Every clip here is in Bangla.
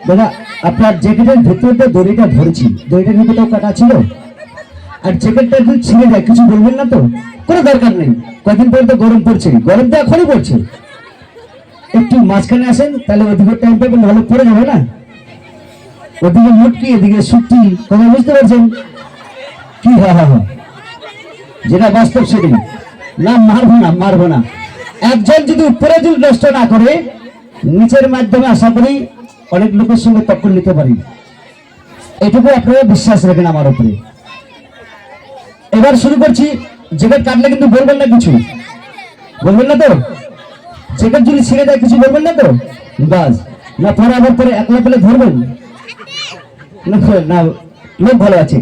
দাদা আপনার জ্যাকেটের ভেতরটা দড়িটা ধরেছি, দড়িটার ভিতরেও কাটা ছিল, আর জ্যাকেটটা যদি ছিঁড়ে যায় কিছু বলবেন না তো? কোনো দরকার নেই, কয়েকদিন পরে তো গরম পড়ছে, গরম তো এখনই পড়ছে, একটু মাঝখানে আসেন তাহলে ওদিকে টাইম পাবেন, ভালো পড়ে যাবে না। ওদিকে মুটকি এদিকে সুটকি, কথা বুঝতে পারছেন কি? হ্যাঁ হ্যাঁ হ্যাঁ, যেটা বাস্তব সেটাই। না মারবো না। একজন যদি উপরে যদি নষ্ট না করে, নিচের মাধ্যমে আশা করি অনেক লোকের সঙ্গে টক্কর নিতে পারি, এটুকু আপনারা বিশ্বাস রাখেন আমার উপরে। এবার শুরু করছি। জ্যাকেট কাটলে কিন্তু বলবেন না, কিছু বলবেন না তো? জ্যাকেট যদি ছিঁড়ে যায় কিছু বলবেন না তো? বাস না, পরে আবার পরে একলা পেলে ধরবেন না, লোক ভালো আছে।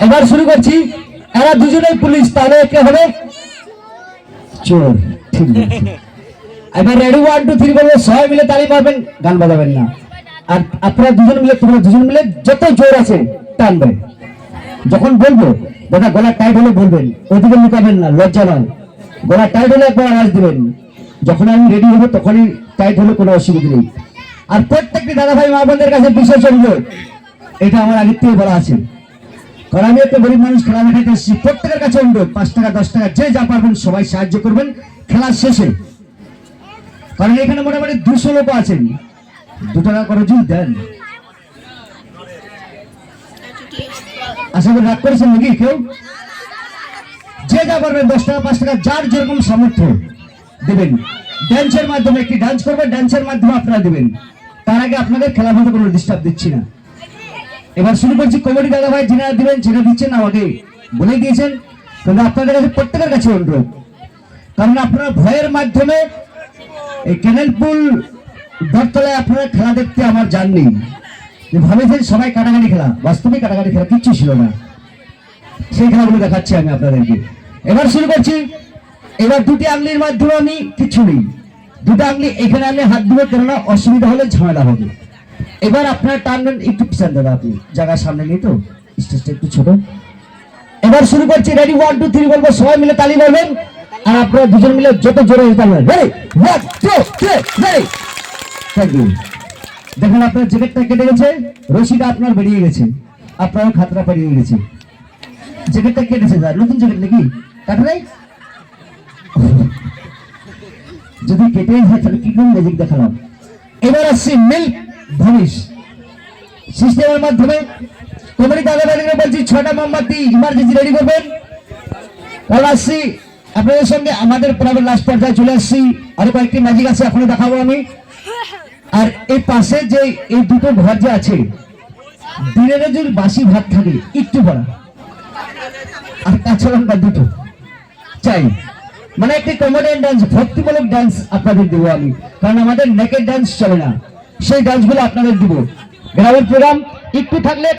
এবার শুরু করছি। এরা দুজনেই পুলিশ, তাহলে কে হবে? চোর। ঠিক আছে, এবার রেডি 1 2 3 বলবো, সবাই মিলে তালি মারবেন, গান বাজাবেন না। আর আপনারা তোমরা দুজন মিলে যত জোর আছে টানবে। যখন বলবো দাদা গলা টাইট হলে বলবেন, ওদিকে লুকাবেন না, লজ্জা নয়। গলা টাইট হলে একবার আওয়াজ দিবেন, যখন আমি রেডি হবো তখনই টাইট হলে কোনো অসুবিধা নেই। আর প্রত্যেকটি দাদা ভাই মা বোনদের কাছে বিশেষ অনুরোধ, এটা আমার আগের থেকে বলা আছে, কারণ আমি একটা গরিব মানুষ, খেলা দেখাতে এসেছি। প্রত্যেকের কাছে অনুরোধ, 5 টাকা 10 টাকা যে যা পারবেন সবাই সাহায্য করবেন খেলার শেষে, কারণ এখানে মোটামুটি 200 লোক আছেন। 2 টাকা করে যদি দেন, আশা করি রাগ করেছেন নাকি কেউ? যে যা পারবেন 10 টাকা 5 টাকা যার যেরকম সামর্থ্য দেবেন। ডান্সের মাধ্যমে একটি ডান্স করবেন, ডান্সের মাধ্যমে আপনারা দেবেন। তার আগে আপনাদের খেলার মধ্যে কোনো ডিস্টার্ব দিচ্ছি না। এবার শুরু করছি। কমেডি দাদা ভাই যেটা দিবেন সেটা দিচ্ছেন, আমাকে বলে দিয়েছেন, কিন্তু আপনাদের কাছে প্রত্যেকের কাছে অনুরোধ, কারণ আপনারা ভয়ের মাধ্যমে এই ক্যানেলপুল দরতলায় আপনারা খেলা দেখতে আমার জাননি, ভাবেছেন সবাই কাটাকাটি খেলা, বাস্তবে কাটাকাটি খেলা কিচ্ছু ছিল না। সেই খেলাগুলো দেখাচ্ছি আমি আপনাদেরকে। এবার শুরু করছি। এবার 2টি আঙুলির মাধ্যমে আমি কিচ্ছু নেই, 2টা আঙুলি এখানে আমি হাত দিব, কেননা অসুবিধা হলে ঝামেলা হবে। এবার আপনারা টানবেন, একটু পিছন দাদা, আপনি জায়গার সামনে নেই তো, স্টেজটা একটু ছোট। এবার শুরু করছি। রেডি 1 2 3 বলবো, সবাই মিলে তালি মারবেন, আর আপনারা দুজন মিলে যত জোরে তালি মারবেন। Ready 1 2 3 ready. Thank you. দেখুন আপনার জ্যাকেটটা কেটে গেছে, রশিটা আপনার বেরিয়ে গেছে, আপনার খাতরা পেরিয়ে গেছে। জ্যাকেটটা কেটেছে, যা নতুন জ্যাকেট নাকি কাটা নাই? যদি কেটে যায় তাহলে কি কোন ম্যাজিক দেখালাম। এবার আসছি মিল্ক ভনিশ সিস্টেমের মাধ্যমে। কমেডি দাদা ভাইদের বলছি 6টা মোমবাতি ইমার্জেন্সি রেডি করবেন। তাহলে আসছি আপনাদের সঙ্গে, আমাদের প্রায় লাস্ট পর্যায়ে চলে আসছি। আরো কয়েকটি ম্যাজিক আছে, এখনো দেখাবো আমি। আর এই পাশে যে এই দুটো ঘর যে আছে, দিনের যদি বাসি ভাত থাকে একটু পড়া, আর কাঁচা লঙ্কা দুটো চাই, মানে একটি কমেডিয়ান ডান্স, ভক্তিমূলক ডান্স আপনাদের দেবো আমি, কারণ আমাদের নেকেড ডান্স চলে না, সেই ডান্সগুলো আপনাদের দিব। গ্রামের প্রোগ্রাম একটু থাকলে